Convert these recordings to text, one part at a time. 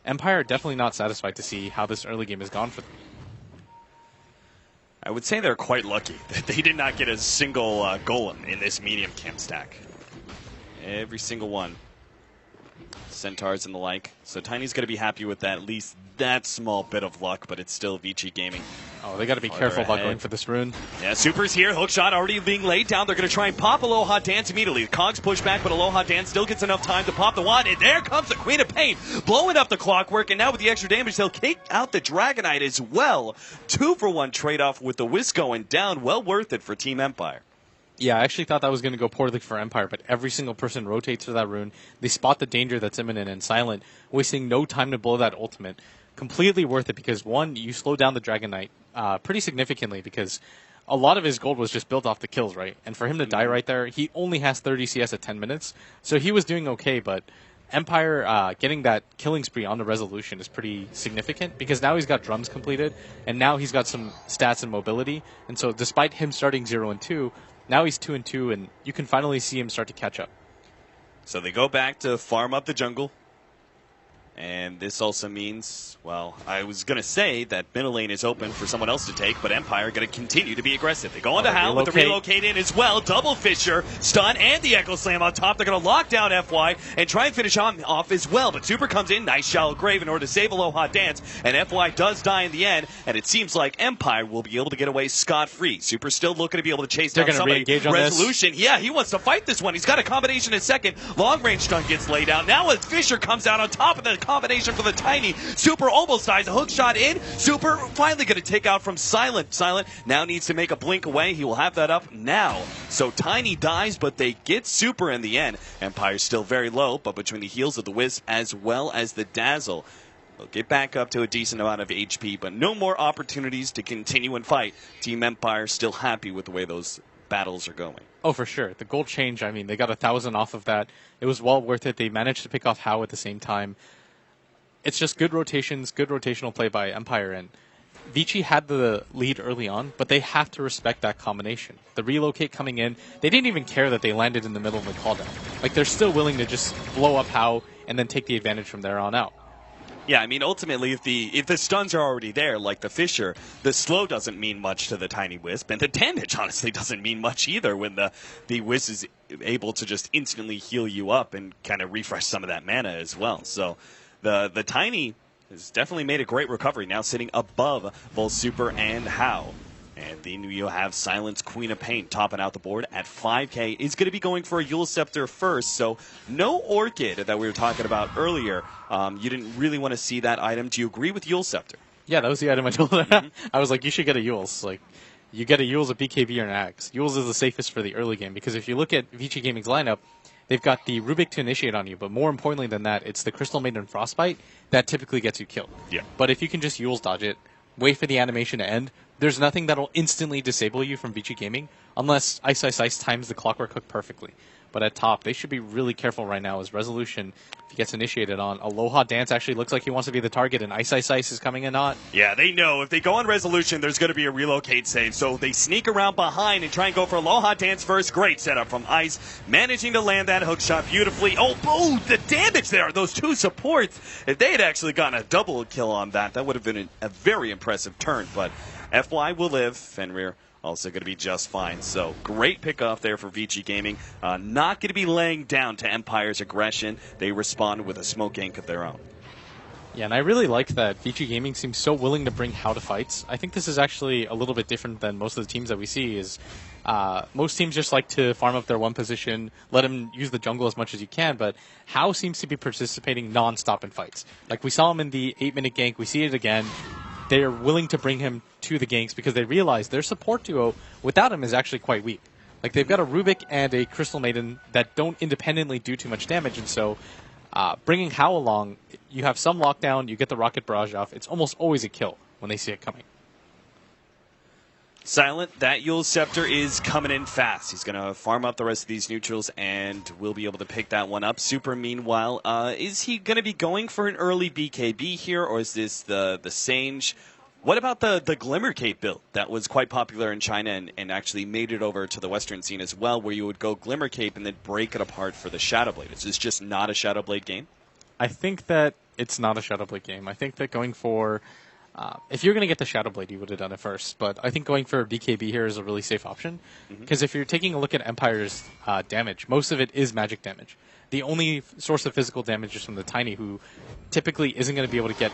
Empire are definitely not satisfied to see how this early game has gone for them. I would say they're quite lucky that they did not get a single golem in this medium camp stack. Every single one. Centaurs and the like. So Tiny's going to be happy with that, at least that small bit of luck, but it's still Vici Gaming. Oh, they got to be careful about going for this rune. Yeah, Super's here. Hookshot already being laid down. They're going to try and pop Aloha Dance immediately. The Cogs push back, but Aloha Dance still gets enough time to pop the wand. And there comes the Queen of Pain, blowing up the clockwork. And now with the extra damage, they'll kick out the Dragonite as well. 2-for-1 trade-off with the Wisp going down. Well worth it for Team Empire. Yeah, I actually thought that was going to go poorly for Empire, but every single person rotates to that rune. They spot the danger that's imminent and silent, wasting no time to blow that ultimate. Completely worth it because, one, you slow down the Dragonite pretty significantly because a lot of his gold was just built off the kills, right? And for him to die right there, he only has 30 CS at 10 minutes, so he was doing okay, but Empire getting that killing spree on the resolution is pretty significant because now he's got drums completed, and now he's got some stats and mobility, and so despite him starting 0-2, now he's 2-2, and you can finally see him start to catch up. So they go back to farm up the jungle. And this also means, well, I was going to say that middle lane is open for someone else to take, but Empire going to continue to be aggressive. They go on to Hal with the relocate in as well. Double Fisher, stun, and the Echo Slam on top. They're going to lock down FY and try and finish off as well. But Super comes in, nice shallow grave in order to save Aloha Dance. And FY does die in the end, and it seems like Empire will be able to get away scot-free. Super still looking to be able to chase down somebody. Resolution. Yeah, he wants to fight this one. He's got a combination in second. Long range stun gets laid out. Now as Fisher comes out on top of the combination for the Tiny. Super almost dies. A hook shot in. Super finally going to take out from Silent. Silent now needs to make a blink away. He will have that up now. So Tiny dies, but they get Super in the end. Empire's still very low, but between the heals of the Wisp as well as the Dazzle, they'll get back up to a decent amount of HP, but no more opportunities to continue and fight. Team Empire still happy with the way those battles are going. Oh, for sure. The gold change, I mean, they got 1,000 off of that. It was well worth it. They managed to pick off Hao at the same time. It's just good rotations, good rotational play by Empire, and Vici had the lead early on, but they have to respect that combination. The relocate coming in, they didn't even care that they landed in the middle of the call down. Like, they're still willing to just blow up Hao and then take the advantage from there on out. Yeah, I mean, ultimately, if the stuns are already there, like the Fisher, the slow doesn't mean much to the Tiny Wisp, and the damage, honestly, doesn't mean much either when the Wisp is able to just instantly heal you up and kind of refresh some of that mana as well. So the Tiny has definitely made a great recovery, now sitting above both Super and Hao. And then you have Silence, Queen of Pain topping out the board at 5K. Is going to be going for a Eul Scepter first, so no Orchid that we were talking about earlier. You didn't really want to see that item. Do you agree with Eul Scepter? Yeah, that was the item I told her. I was like, you should get a Eul's. Like, you get a Eul's, a BKB, or an Axe. Eul's is the safest for the early game, because if you look at Vici Gaming's lineup, they've got the Rubik to initiate on you, but more importantly than that, it's the Crystal Maiden Frostbite that typically gets you killed. Yeah. But if you can just Eul's dodge it, wait for the animation to end, there's nothing that'll instantly disable you from Vici Gaming unless Ice Ice Ice times the Clockwork Hook perfectly. But at top, they should be really careful right now as Resolution, if he gets initiated on, Aloha Dance actually looks like he wants to be the target, and Ice Ice Ice is coming in hot. Yeah, they know if they go on Resolution, there's going to be a relocate save. So they sneak around behind and try and go for Aloha Dance first. Great setup from Ice, managing to land that hook shot beautifully. Oh, the damage there. Those two supports. If they had actually gotten a double kill on that, that would have been a very impressive turn. But FY will live. Fenrir also going to be just fine. So great pickoff there for Vici Gaming. Not going to be laying down to Empire's aggression. They respond with a smoke ink of their own. Yeah, and I really like that Vici Gaming seems so willing to bring Hao to fights. I think this is actually a little bit different than most of the teams that we see. Is most teams just like to farm up their one position, let him use the jungle as much as you can, but Hao seems to be participating non-stop in fights. Like, we saw him in the 8-minute gank, we see it again. They are willing to bring him to the ganks because they realize their support duo without him is actually quite weak. Like, they've got a Rubik and a Crystal Maiden that don't independently do too much damage, and so bringing Hao along, you have some lockdown, you get the Rocket Barrage off. It's almost always a kill when they see it coming. Silent, that Eul Scepter is coming in fast. He's going to farm up the rest of these neutrals and will be able to pick that one up. Super, meanwhile, is he going to be going for an early BKB here, or is this the Sage? What about the Glimmer Cape build that was quite popular in China and actually made it over to the Western scene as well, where you would go Glimmer Cape and then break it apart for the Shadow Blade? Is this just not a Shadow Blade game? I think that it's not a Shadow Blade game. I think that going for if you're going to get the Shadow Blade, you would have done it first. But I think going for BKB here is a really safe option. Because if you're taking a look at Empire's damage, most of it is magic damage. The only source of physical damage is from the Tiny, who typically isn't going to be able to get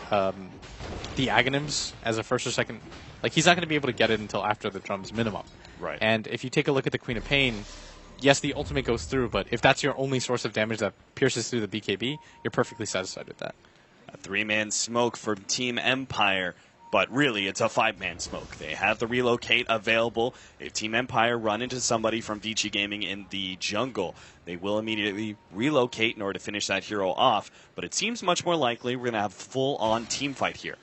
the Aghanims as a first or second. Like, he's not going to be able to get it until after the drums minimum. Right. And if you take a look at the Queen of Pain, yes, the ultimate goes through, but if that's your only source of damage that pierces through the BKB, you're perfectly satisfied with that. A 3-man smoke for Team Empire, but really it's a 5-man smoke. They have the relocate available. If Team Empire run into somebody from Vici Gaming in the jungle, they will immediately relocate in order to finish that hero off, but it seems much more likely we're going to have full-on team fight here.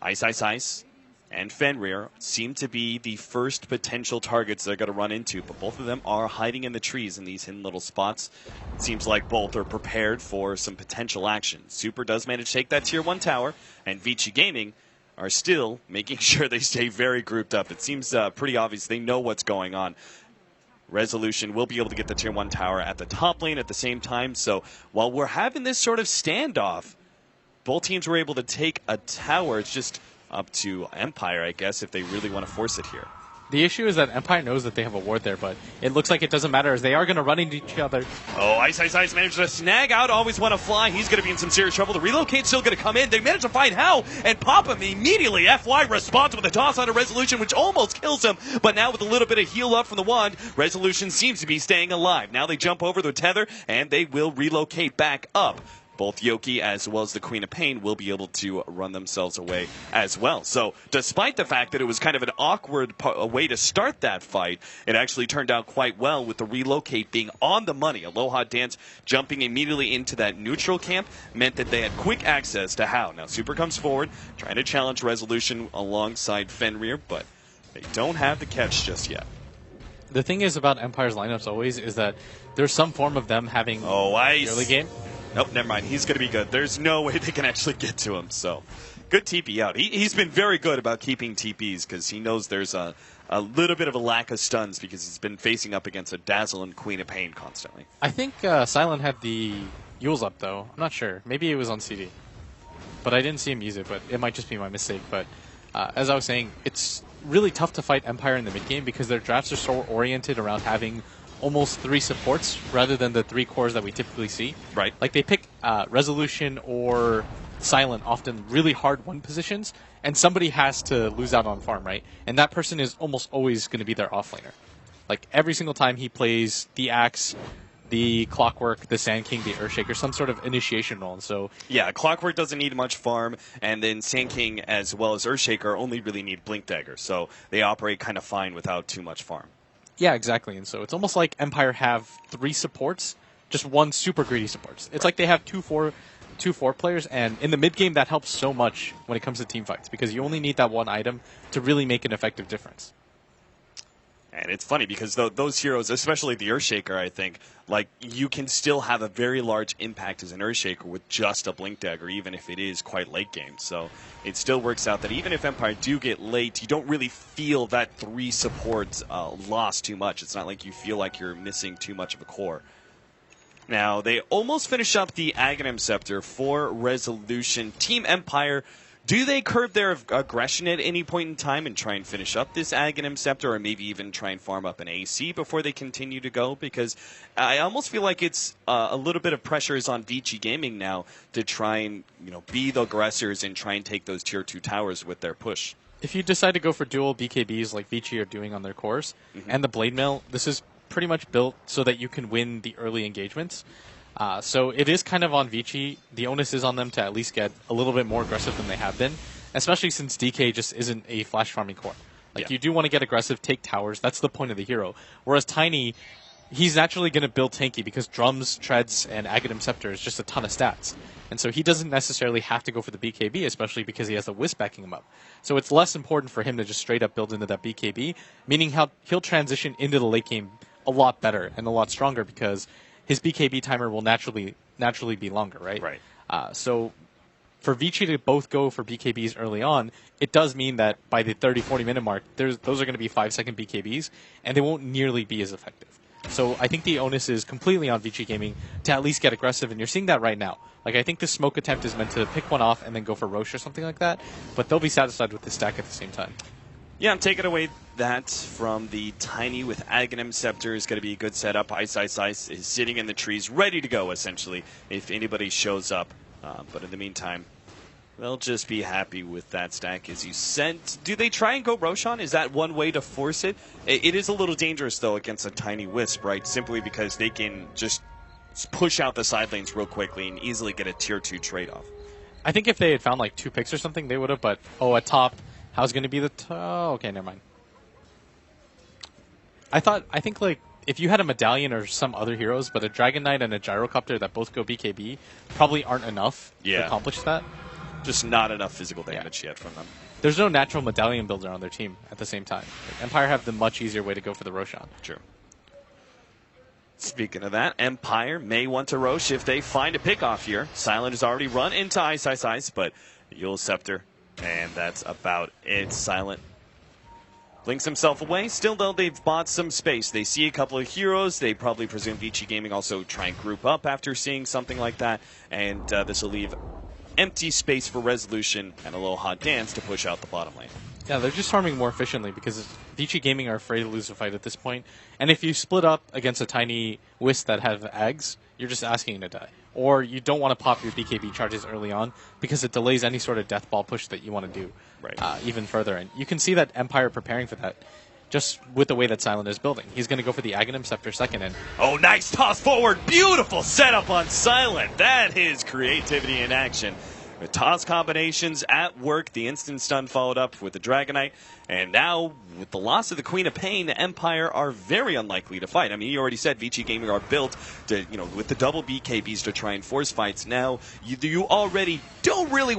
Ice Ice Ice and Fenrir seem to be the first potential targets they're going to run into, but both of them are hiding in the trees in these hidden little spots. It seems like both are prepared for some potential action. Super does manage to take that Tier 1 tower, and Vici Gaming are still making sure they stay very grouped up. It seems pretty obvious they know what's going on. Resolution will be able to get the Tier 1 tower at the top lane at the same time, so while we're having this sort of standoff, both teams were able to take a tower. It's just up to Empire, I guess, if they really want to force it here. The issue is that Empire knows that they have a ward there, but it looks like it doesn't matter as they are going to run into each other. Oh, Ice Ice Ice managed to snag out Always Want to Fly. He's going to be in some serious trouble. The relocate's still going to come in. They managed to find Hell and pop him immediately. FY responds with a toss on a Resolution, which almost kills him. But now with a little bit of heal up from the wand, Resolution seems to be staying alive. Now they jump over the tether, and they will relocate back up. Both Yoki as well as the Queen of Pain will be able to run themselves away as well. So despite the fact that it was kind of an awkward way to start that fight, it actually turned out quite well with the relocate being on the money. Aloha Dance jumping immediately into that neutral camp meant that they had quick access to Hao. Now Super comes forward, trying to challenge Resolution alongside Fenrir, but they don't have the catch just yet. The thing is about Empire's lineups always is that there's some form of them having Ice. early game. Nope, never mind. He's going to be good. There's no way they can actually get to him. So, good TP out. He's been very good about keeping TPs because he knows there's a little bit of a lack of stuns because he's been facing up against a Dazzle and Queen of Pain constantly. I think Silent had the Yules up, though. I'm not sure. Maybe it was on CD. But I didn't see him use it, but it might just be my mistake. But as I was saying, it's really tough to fight Empire in the mid-game because their drafts are so oriented around having almost 3 supports rather than the 3 cores that we typically see. Right. Like they pick Resolution or Silent, often really hard 1 positions, and somebody has to lose out on farm, right? And that person is almost always going to be their offlaner. Like every single time he plays the Axe, the Clockwork, the Sand King, the Earthshaker, some sort of initiation role. And so yeah, Clockwork doesn't need much farm, and then Sand King as well as Earthshaker only really need Blink Dagger, so they operate kind of fine without too much farm. Yeah, exactly. And so it's almost like Empire have 3 supports, just 1 super greedy supports. It's like they have 2-4 players, and in the mid game that helps so much when it comes to team fights because you only need that 1 item to really make an effective difference. And it's funny because those heroes, especially the Earthshaker, I think, like you can still have a very large impact as an Earthshaker with just a Blink Dagger, even if it is quite late game. So it still works out that even if Empire do get late, you don't really feel that 3 supports lost too much. It's not like you feel like you're missing too much of a core. Now, they almost finish up the Aghanim Scepter for Resolution. Team Empire, do they curb their aggression at any point in time and try and finish up this Aghanim Scepter, or maybe even try and farm up an AC before they continue to go? Because I almost feel like it's a little bit of pressure is on Vici Gaming now to try and be the aggressors and try and take those Tier 2 towers with their push. If you decide to go for dual BKBs like Vici are doing on their cores, and the Blade Mail, this is pretty much built so that you can win the early engagements. So it is kind of on Vici. The onus is on them to at least get a little bit more aggressive than they have been, especially since DK just isn't a flash farming core. Like, you do want to get aggressive, take towers. That's the point of the hero. Whereas Tiny, he's naturally going to build tanky because drums, treads, and Aghanim Scepter is just a ton of stats. And so he doesn't necessarily have to go for the BKB, especially because he has the Wisp backing him up. So it's less important for him to just straight up build into that BKB, meaning he'll transition into the late game a lot better and a lot stronger because his BKB timer will naturally be longer, right? Right. So for Vici to both go for BKBs early on, it does mean that by the 30-40 minute mark, those are going to be 5-second BKBs, and they won't nearly be as effective. So I think the onus is completely on VG Gaming to at least get aggressive, and you're seeing that right now. Like, I think the smoke attempt is meant to pick one off and then go for Roche or something like that, but they'll be satisfied with the stack at the same time. Yeah, I'm taking away that from the Tiny with Aghanim Scepter is going to be a good setup. Ice is sitting in the trees, ready to go, essentially, if anybody shows up. But in the meantime, they'll just be happy with that stack, as you said. Do they try and go Roshan? Is that one way to force it? It is a little dangerous, though, against a Tiny Wisp, right? Simply because they can just push out the side lanes real quickly and easily get a tier 2 trade-off. I think if they had found like 2 picks or something, they would have, but at top, how's going to be the... okay, never mind. I think like, if you had a Medallion or some other heroes, but a Dragon Knight and a Gyrocopter that both go BKB probably aren't enough to accomplish that. Just not enough physical damage yet from them. There's no natural Medallion builder on their team at the same time. Like, Empire have the much easier way to go for the Roshan. True. Speaking of that, Empire may want to Roche if they find a pick-off here. Silent has already run into Ice, but Yule Scepter, and that's about it. Silent blinks himself away. Still, though, they've bought some space. They see a couple of heroes. They probably presume VG Gaming also try and group up after seeing something like that, and this will leave empty space for Resolution and a little hot dance to push out the bottom lane. Yeah, they're just farming more efficiently because VG Gaming are afraid to lose a fight at this point. And if you split up against a Tiny Wisp that have Ags, you're just asking to die. Or you don't want to pop your BKB charges early on because it delays any sort of death ball push that you want to do even further. And you can see that Empire preparing for that just with the way that Silent is building. He's going to go for the Aghanim Scepter second. And oh, nice toss forward. Beautiful setup on Silent. That is creativity in action. The toss combinations at work, the instant stun followed up with the Dragonite, and now with the loss of the Queen of Pain, Empire are very unlikely to fight. I mean, you already said VG Gaming are built to, with the double BKBs to try and force fights. Now, you already don't really